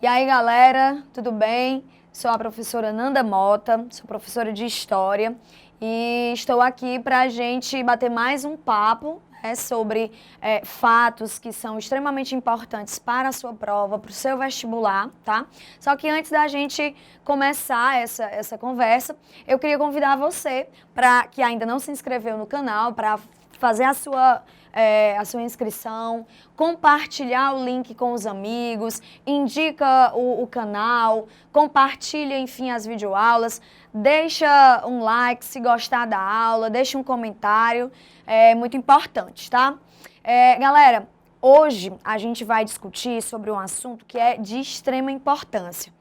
E aí, galera, tudo bem? Sou a professora Nanda Mota, sou professora de História e estou aqui para a gente bater mais um papo sobre fatos que são extremamente importantes para a sua prova, para o seu vestibular, tá? Só que antes da gente começar essa conversa, eu queria convidar você, que ainda não se inscreveu no canal, para fazer a sua inscrição, compartilhar o link com os amigos, indica o canal, compartilha, enfim, as videoaulas, deixa um like se gostar da aula, deixa um comentário, é muito importante, tá? Galera, hoje a gente vai discutir sobre um assunto que é de extrema importância,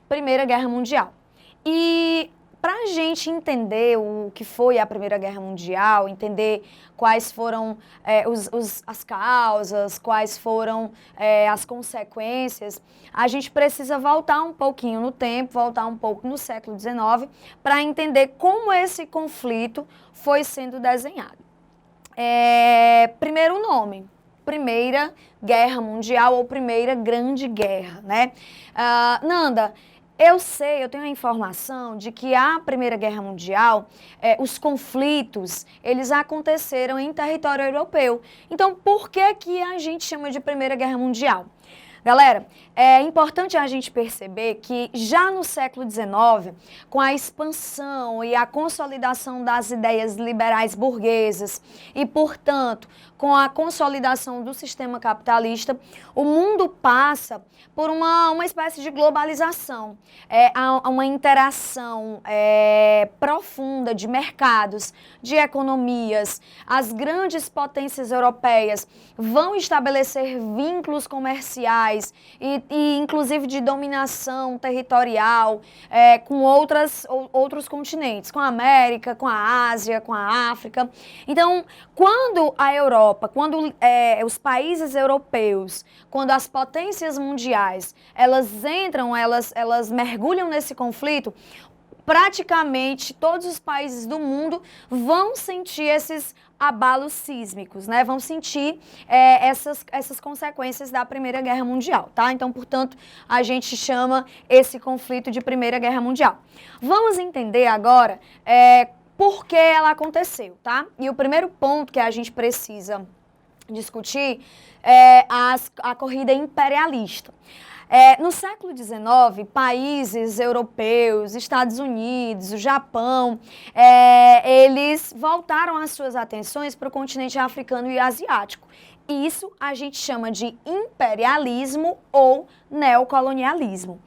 Primeira Guerra Mundial. E para a gente entender o que foi a Primeira Guerra Mundial, entender quais foram as causas, quais foram as consequências, a gente precisa voltar um pouquinho no tempo, voltar um pouco no século XIX, para entender como esse conflito foi sendo desenhado. Primeiro nome, Primeira Guerra Mundial ou Primeira Grande Guerra, né? Nanda, eu tenho a informação de que a Primeira Guerra Mundial, os conflitos, eles aconteceram em território europeu. Então, por que a gente chama de Primeira Guerra Mundial? Galera, é importante a gente perceber que já no século XIX, com a expansão e a consolidação das ideias liberais burguesas e, portanto, com a consolidação do sistema capitalista, o mundo passa por uma espécie de globalização, uma interação profunda de mercados, de economias. As grandes potências europeias vão estabelecer vínculos comerciais e inclusive de dominação territorial com outros continentes, com a América, com a Ásia, com a África. Então, quando a Europa, quando os países europeus, quando as potências mundiais, elas entram, elas mergulham nesse conflito, praticamente todos os países do mundo vão sentir esses abalos sísmicos, né? Vão sentir essas consequências da Primeira Guerra Mundial, tá? Então, portanto, a gente chama esse conflito de Primeira Guerra Mundial. Vamos entender agora por que ela aconteceu, tá? E o primeiro ponto que a gente precisa discutir é a corrida imperialista. No século XIX, países europeus, Estados Unidos, o Japão, eles voltaram as suas atenções para o continente africano e asiático. Isso a gente chama de imperialismo ou neocolonialismo.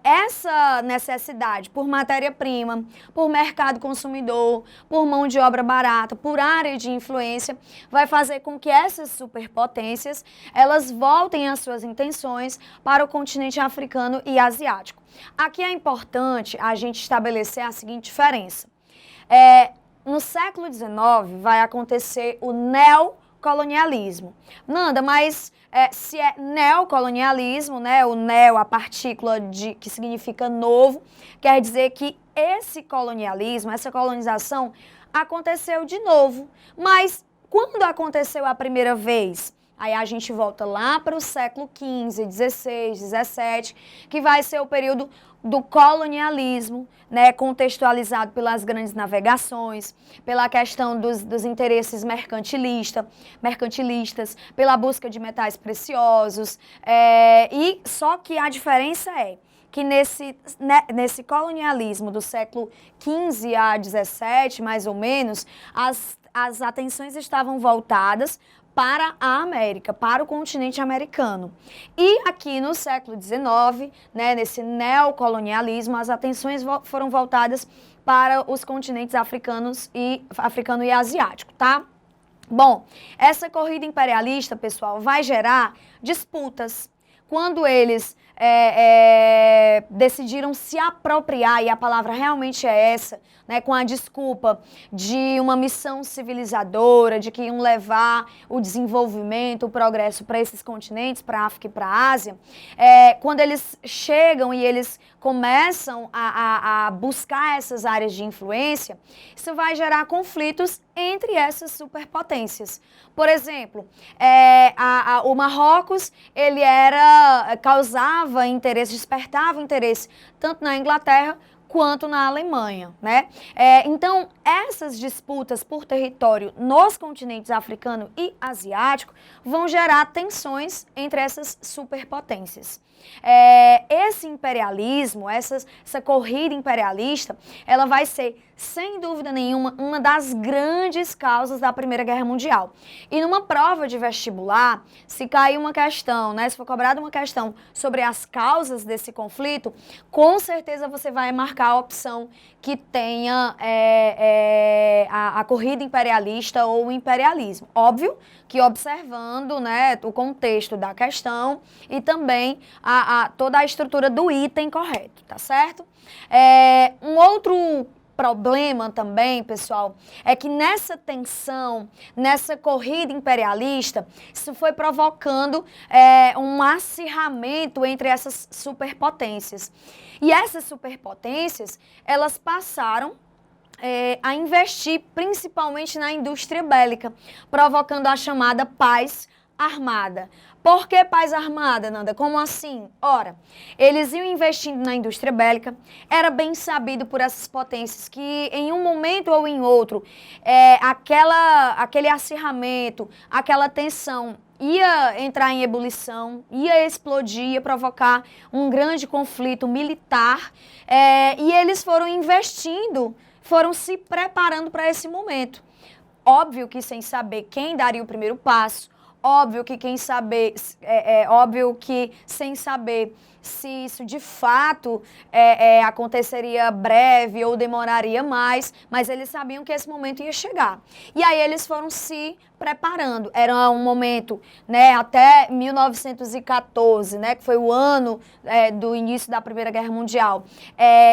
Essa necessidade por matéria-prima, por mercado consumidor, por mão de obra barata, por área de influência, vai fazer com que essas superpotências elas voltem as suas intenções para o continente africano e asiático. Aqui é importante a gente estabelecer a seguinte diferença. No século XIX vai acontecer o neocolonialismo. Nanda, mas se é neocolonialismo, né, o neo, a partícula que significa novo, quer dizer que esse colonialismo, essa colonização aconteceu de novo. Mas quando aconteceu a primeira vez? Aí a gente volta lá para o século XV, XVI, XVII, que vai ser o período do colonialismo, né, contextualizado pelas grandes navegações, pela questão dos interesses mercantilistas, pela busca de metais preciosos. E só que a diferença é que nesse colonialismo do século XV a XVII, mais ou menos, as atenções estavam voltadas para a América, para o continente americano. E aqui no século XIX, né, nesse neocolonialismo, as atenções foram voltadas para os continentes africano e asiático, tá? Bom, essa corrida imperialista, pessoal, vai gerar disputas. Quando eles decidiram se apropriar, e a palavra realmente é essa, né, com a desculpa de uma missão civilizadora, de que iam levar o desenvolvimento, o progresso para esses continentes, para a África e para a Ásia, quando eles chegam e eles começam a buscar essas áreas de influência, isso vai gerar conflitos entre essas superpotências. Por exemplo, o Marrocos, ele causava interesse, despertava interesse tanto na Inglaterra quanto na Alemanha, né? Então, essas disputas por território nos continentes africano e asiático vão gerar tensões entre essas superpotências. Esse imperialismo, essa corrida imperialista, ela vai ser, sem dúvida nenhuma, uma das grandes causas da Primeira Guerra Mundial. E numa prova de vestibular, se cair uma questão, né, se for cobrada uma questão sobre as causas desse conflito, com certeza você vai marcar a opção que tenha a corrida imperialista ou o imperialismo. Óbvio que observando, né, o contexto da questão e também toda a estrutura do item correto, tá certo? Um outro problema também, pessoal, é que nessa tensão, nessa corrida imperialista, isso foi provocando um acirramento entre essas superpotências. E essas superpotências, elas passaram a investir principalmente na indústria bélica, provocando a chamada paz armada. Por que paz armada, Nanda? Como assim? Ora, eles iam investindo na indústria bélica, era bem sabido por essas potências que em um momento ou em outro, aquele acirramento, aquela tensão ia entrar em ebulição, ia explodir, ia provocar um grande conflito militar, e eles foram investindo, foram se preparando para esse momento. Óbvio que sem saber quem daria o primeiro passo, óbvio que sem saber se isso de fato aconteceria breve ou demoraria mais, mas eles sabiam que esse momento ia chegar. E aí eles foram se preparando. Era um momento, né, até 1914, né, que foi o ano do início da Primeira Guerra Mundial.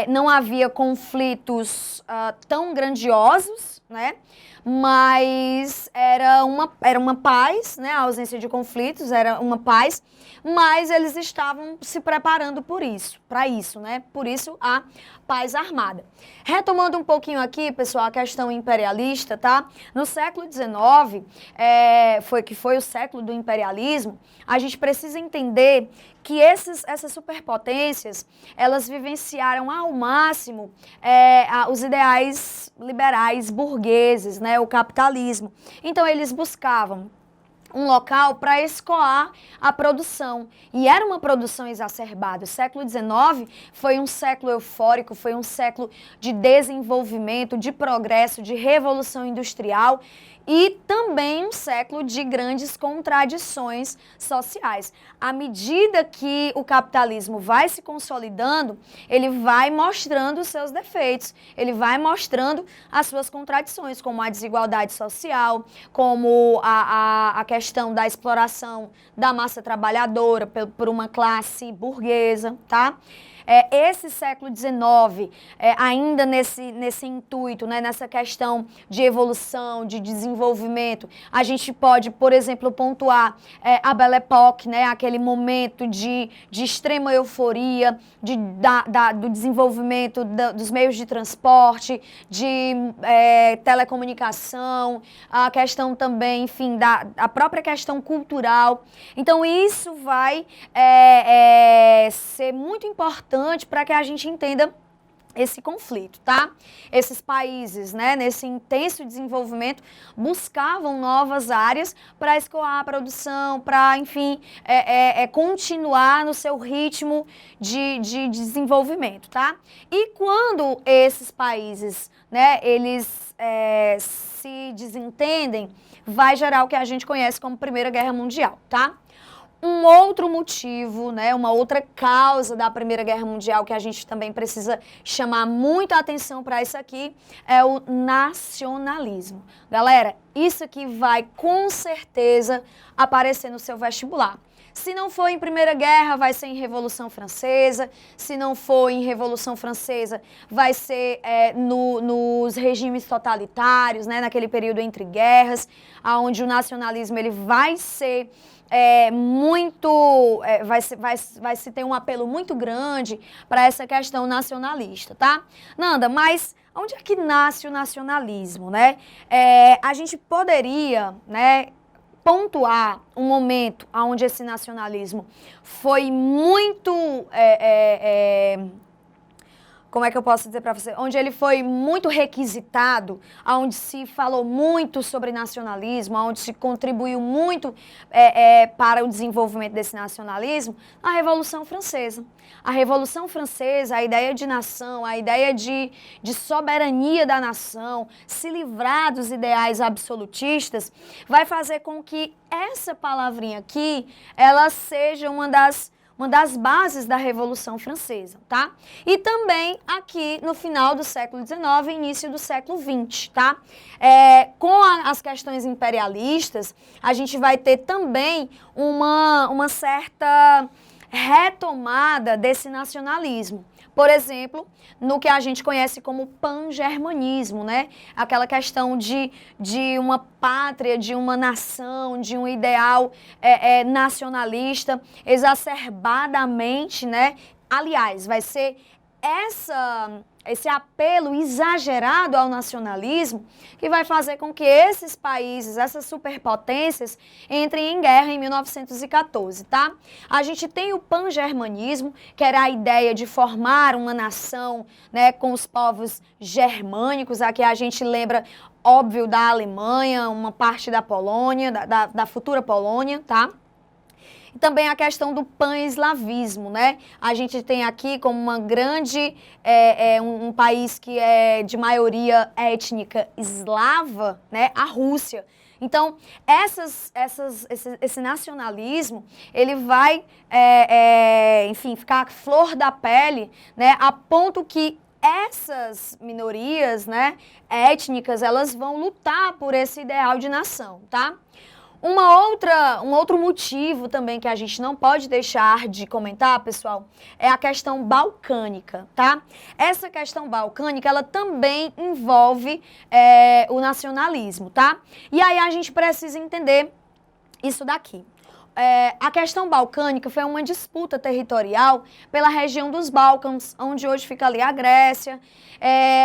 Não havia conflitos tão grandiosos, né? Mas era uma paz, né? A ausência de conflitos era uma paz, mas eles estavam se preparando para isso, né? Por isso a paz armada. Retomando um pouquinho aqui, pessoal, a questão imperialista, tá? No século XIX, que foi o século do imperialismo, a gente precisa entender que essas superpotências, elas vivenciaram ao máximo os ideais liberais burgueses, né, o capitalismo. Então, eles buscavam um local para escoar a produção. E era uma produção exacerbada. O século XIX foi um século eufórico, foi um século de desenvolvimento, de progresso, de revolução industrial e também um século de grandes contradições sociais. À medida que o capitalismo vai se consolidando, ele vai mostrando os seus defeitos, ele vai mostrando as suas contradições, como a desigualdade social, como a questão da exploração da massa trabalhadora por uma classe burguesa, tá? Esse século XIX, ainda nesse intuito, né, nessa questão de evolução, de desenvolvimento, a gente pode, por exemplo, pontuar a Belle Époque, né, aquele momento de extrema euforia, do desenvolvimento dos meios de transporte, de telecomunicação, a questão também, enfim, a própria questão cultural. Então, isso vai ser muito importante para que a gente entenda esse conflito, tá? Esses países, né, nesse intenso desenvolvimento, buscavam novas áreas para escoar a produção, para, enfim, continuar no seu ritmo de desenvolvimento, tá? E quando esses países, né, eles se desentendem, vai gerar o que a gente conhece como Primeira Guerra Mundial, tá? Um outro motivo, né, uma outra causa da Primeira Guerra Mundial que a gente também precisa chamar muita atenção para isso aqui é o nacionalismo. Galera, isso aqui vai com certeza aparecer no seu vestibular. Se não for em Primeira Guerra, vai ser em Revolução Francesa. Se não for em Revolução Francesa, vai ser nos regimes totalitários, né, naquele período entre guerras, onde o nacionalismo ele vai ser vai se ter um apelo muito grande para essa questão nacionalista, tá? Nanda, mas onde é que nasce o nacionalismo, né? A gente poderia, né, pontuar um momento onde esse nacionalismo foi muito, como é que eu posso dizer para você? Onde ele foi muito requisitado, onde se falou muito sobre nacionalismo, onde se contribuiu muito para o desenvolvimento desse nacionalismo, a Revolução Francesa. A Revolução Francesa, a ideia de nação, a ideia de soberania da nação, se livrar dos ideais absolutistas, vai fazer com que essa palavrinha aqui, ela seja uma das bases da Revolução Francesa, tá? E também aqui no final do século XIX e início do século XX, tá? Com as questões imperialistas, a gente vai ter também uma certa retomada desse nacionalismo. Por exemplo, no que a gente conhece como pangermanismo, né? Aquela questão de uma pátria, de uma nação, de um ideal nacionalista exacerbadamente, né? Aliás, vai ser esse apelo exagerado ao nacionalismo que vai fazer com que esses países, essas superpotências, entrem em guerra em 1914, tá? A gente tem o pangermanismo, que era a ideia de formar uma nação, né, com os povos germânicos. Aqui a gente lembra, óbvio, da Alemanha, uma parte da Polônia, da futura Polônia, tá? E também a questão do pan-eslavismo, né? A gente tem aqui como uma grande, um país que é de maioria étnica eslava, né? A Rússia. Então, esse nacionalismo, ele vai, enfim, ficar flor da pele, né? A ponto que essas minorias, né, étnicas, elas vão lutar por esse ideal de nação, tá? Um outro motivo também que a gente não pode deixar de comentar, pessoal, é a questão balcânica, tá? Essa questão balcânica, ela também envolve o nacionalismo, tá? E aí a gente precisa entender isso daqui. A questão balcânica foi uma disputa territorial pela região dos Balcãs, onde hoje fica ali a Grécia.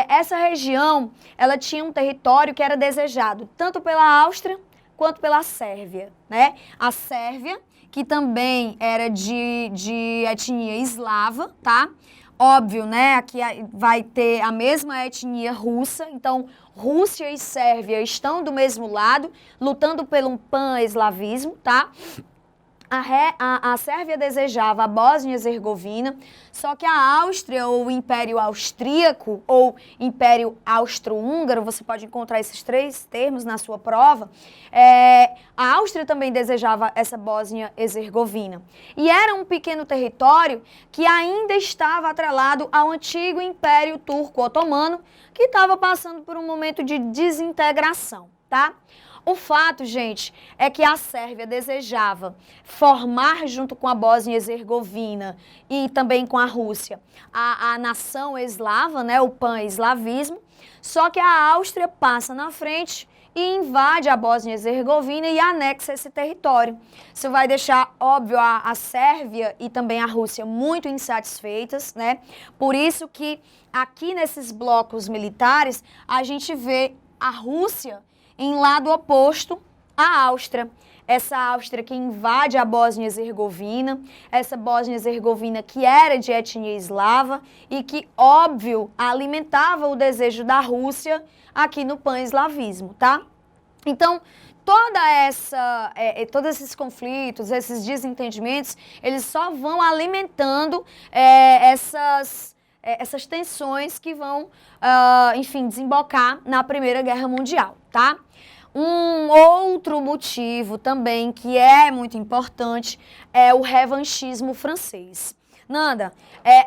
Essa região, ela tinha um território que era desejado tanto pela Áustria quanto pela Sérvia, né? A Sérvia, que também era de etnia eslava, tá? Óbvio, né? Aqui vai ter a mesma etnia russa, então Rússia e Sérvia estão do mesmo lado, lutando pelo pan-eslavismo, tá? A Sérvia desejava a Bósnia-Herzegovina, só que a Áustria, ou o Império Austríaco, ou Império Austro-Húngaro, você pode encontrar esses três termos na sua prova, a Áustria também desejava essa Bósnia-Herzegovina. E era um pequeno território que ainda estava atrelado ao antigo Império Turco-Otomano, que estava passando por um momento de desintegração, tá? O fato, gente, é que a Sérvia desejava formar junto com a Bósnia-Herzegovina e também com a Rússia a nação eslava, né, o pan-eslavismo, só que a Áustria passa na frente e invade a Bósnia-Herzegovina e anexa esse território. Isso vai deixar, óbvio, a Sérvia e também a Rússia muito insatisfeitas, né? Por isso que aqui nesses blocos militares a gente vê a Rússia em lado oposto à Áustria. Essa Áustria que invade a Bósnia-Herzegovina, essa Bósnia-Herzegovina que era de etnia eslava e que, óbvio, alimentava o desejo da Rússia aqui no pan-eslavismo, tá? Então, todos esses conflitos, esses desentendimentos, eles só vão alimentando essas tensões que vão, enfim, desembocar na Primeira Guerra Mundial, tá? Um outro motivo também que é muito importante é o revanchismo francês. Nanda,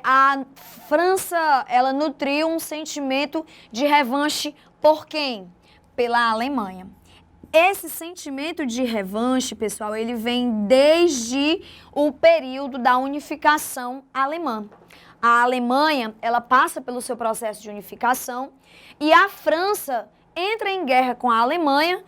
a França, ela nutriu um sentimento de revanche por quem? Pela Alemanha. Esse sentimento de revanche, pessoal, ele vem desde o período da unificação alemã. A Alemanha, ela passa pelo seu processo de unificação e a França entra em guerra com a Alemanha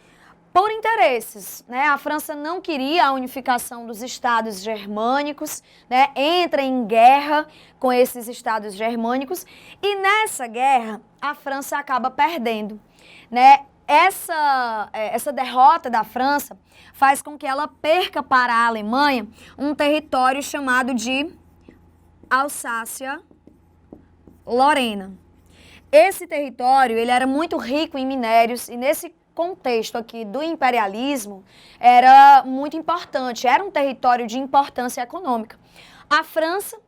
por interesses, né? A França não queria a unificação dos estados germânicos, né? Entra em guerra com esses estados germânicos e nessa guerra a França acaba perdendo, né? Essa derrota da França faz com que ela perca para a Alemanha um território chamado de Alsácia-Lorena. Esse território ele era muito rico em minérios e nesse contexto aqui do imperialismo era muito importante, era um território de importância econômica. A França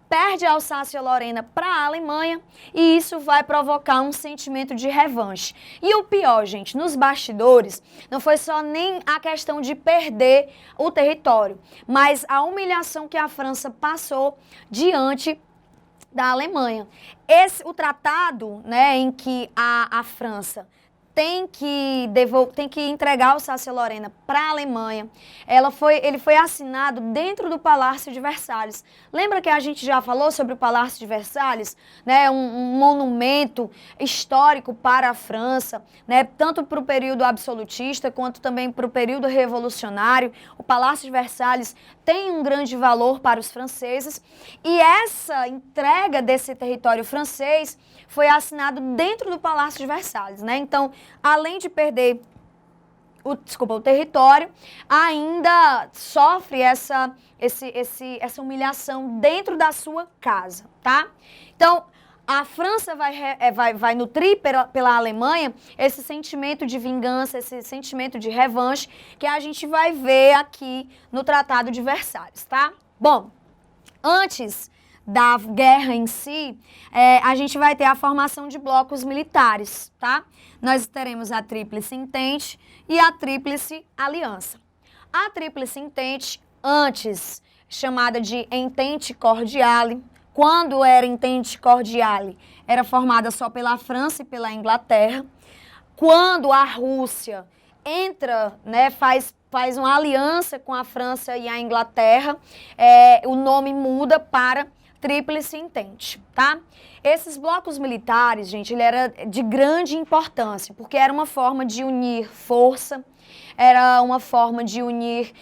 perde a Alsácia-Lorena para a Alemanha e isso vai provocar um sentimento de revanche. E o pior, gente, nos bastidores, não foi só nem a questão de perder o território, mas a humilhação que a França passou diante da Alemanha. O tratado, né, em que a França tem que entregar a Alsácia-Lorena para a Alemanha. Ele foi assinado dentro do Palácio de Versalhes. Lembra que a gente já falou sobre o Palácio de Versalhes? Né, um monumento histórico para a França, né, tanto para o período absolutista quanto também para o período revolucionário. O Palácio de Versalhes tem um grande valor para os franceses e essa entrega desse território francês foi assinado dentro do Palácio de Versalhes, né? Então, além de perder o território, ainda sofre essa humilhação dentro da sua casa, tá? Então, a França vai nutrir pela Alemanha esse sentimento de vingança, esse sentimento de revanche que a gente vai ver aqui no Tratado de Versalhes, tá? Bom, antes da guerra em si, a gente vai ter a formação de blocos militares, tá? Nós teremos a Tríplice Entente e a Tríplice Aliança. A Tríplice Entente, antes chamada de Entente Cordiale, quando era Entente Cordiale, era formada só pela França e pela Inglaterra. Quando a Rússia entra, né, faz uma aliança com a França e a Inglaterra, o nome muda para Tríplice Entente, tá? Esses blocos militares, gente, ele era de grande importância, porque era uma forma de unir força, era uma forma de unir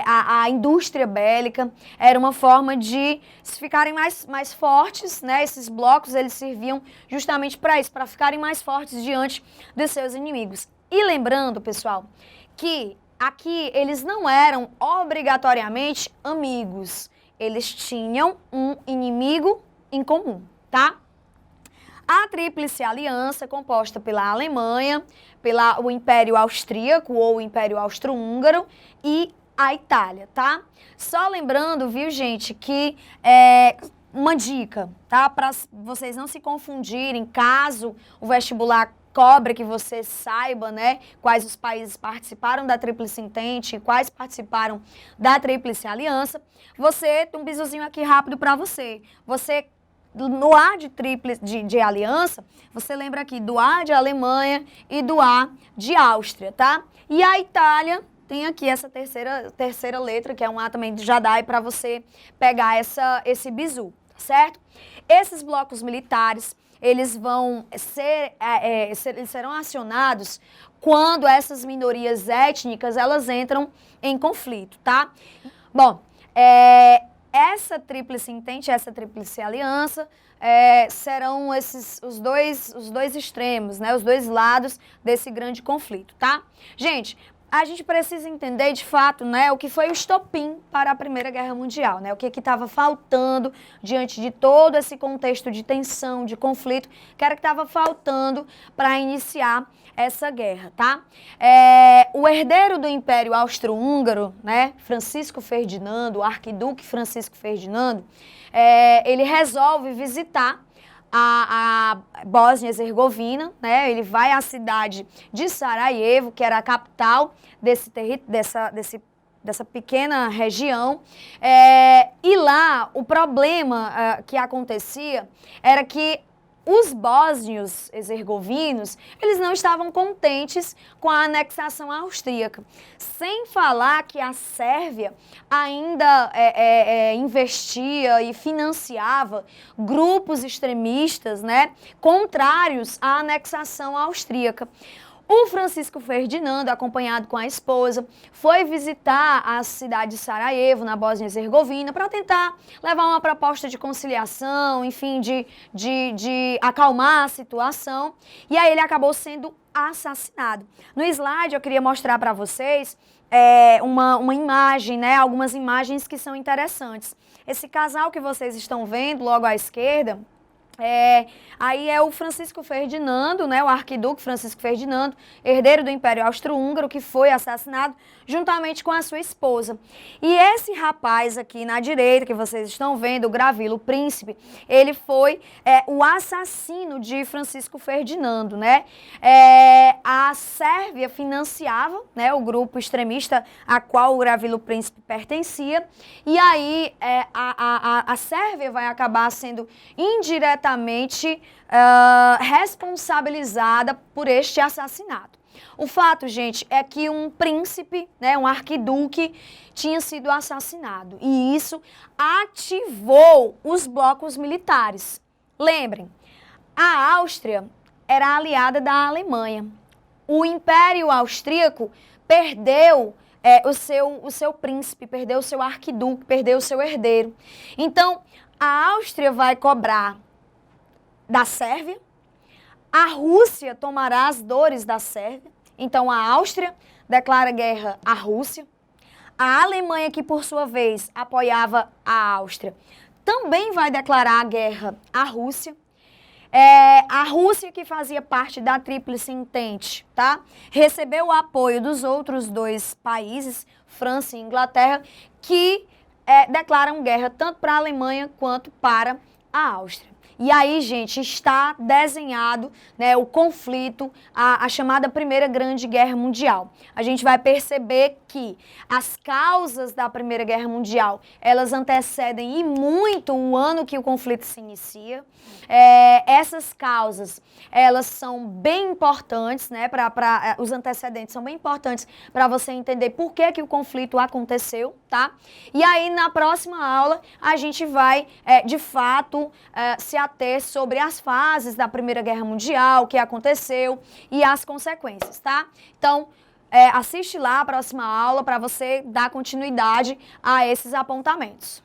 a indústria bélica, era uma forma de ficarem mais fortes, né? Esses blocos, eles serviam justamente para isso, para ficarem mais fortes diante dos seus inimigos. E lembrando, pessoal, que aqui eles não eram obrigatoriamente amigos, eles tinham um inimigo em comum, tá? A Tríplice Aliança, composta pela Alemanha, o Império Austríaco ou o Império Austro-Húngaro e a Itália, tá? Só lembrando, viu, gente, que uma dica, tá? Para vocês não se confundirem, caso o vestibular cobre que você saiba, né, quais os países participaram da Tríplice Entente e quais participaram da Tríplice Aliança. Um bisuzinho aqui rápido para você. No A de aliança, você lembra aqui do A de Alemanha e do A de Áustria, tá? E a Itália tem aqui essa terceira letra, que é um A também de Jadai, para você pegar esse bizu, certo? Esses blocos militares, eles serão acionados quando essas minorias étnicas, elas entram em conflito, tá? Bom, essa Tríplice Entente, essa Tríplice Aliança, serão os dois extremos, né? Os dois lados desse grande conflito, tá? Gente, a gente precisa entender, de fato, né, o que foi o estopim para a Primeira Guerra Mundial, né? O que estava faltando diante de todo esse contexto de tensão, de conflito, que era que estava faltando para iniciar essa guerra, tá? O herdeiro do Império Austro-Húngaro, né, Francisco Ferdinando, o arquiduque Francisco Ferdinando, ele resolve visitar a Bósnia-Herzegovina, né? Ele vai à cidade de Sarajevo, que era a capital dessa pequena região, e lá o problema que acontecia era que os bósnios herzegovinos, eles não estavam contentes com a anexação austríaca. Sem falar que a Sérvia ainda investia e financiava grupos extremistas, né, contrários à anexação austríaca. O Francisco Ferdinando, acompanhado com a esposa, foi visitar a cidade de Sarajevo, na Bósnia-Herzegovina, para tentar levar uma proposta de conciliação, enfim, de acalmar a situação. E aí ele acabou sendo assassinado. No slide eu queria mostrar para vocês uma imagem, né? Algumas imagens que são interessantes. Esse casal que vocês estão vendo logo à esquerda, aí é o Francisco Ferdinando, né, o arquiduque Francisco Ferdinando, herdeiro do Império Austro-Húngaro, que foi assassinado juntamente com a sua esposa. E esse rapaz aqui na direita, que vocês estão vendo, o Gravilo Príncipe, ele foi o assassino de Francisco Ferdinando, né? A Sérvia financiava, né, o grupo extremista a qual o Gravilo Príncipe pertencia, e aí a Sérvia vai acabar sendo indiretamente responsabilizada por este assassinato. O fato, gente, é que um príncipe, né, um arquiduque, tinha sido assassinado. E isso ativou os blocos militares. Lembrem, a Áustria era aliada da Alemanha. O Império Austríaco perdeu o seu príncipe, perdeu o seu arquiduque, perdeu o seu herdeiro. Então, a Áustria vai cobrar da Sérvia, a Rússia tomará as dores da Sérvia, então a Áustria declara guerra à Rússia, a Alemanha, que por sua vez apoiava a Áustria, também vai declarar a guerra à Rússia. A Rússia, que fazia parte da Tríplice Entente, tá? Recebeu o apoio dos outros dois países, França e Inglaterra, que declaram guerra tanto para a Alemanha quanto para a Áustria. E aí, gente, está desenhado, né, o conflito, a chamada Primeira Grande Guerra Mundial. A gente vai perceber que as causas da Primeira Guerra Mundial, elas antecedem e muito o ano que o conflito se inicia. Essas causas, elas são bem importantes, né, os antecedentes são bem importantes para você entender por que o conflito aconteceu, tá? E aí, na próxima aula, a gente vai, de fato, se ater sobre as fases da Primeira Guerra Mundial, o que aconteceu e as consequências, tá? Então, assiste lá a próxima aula para você dar continuidade a esses apontamentos.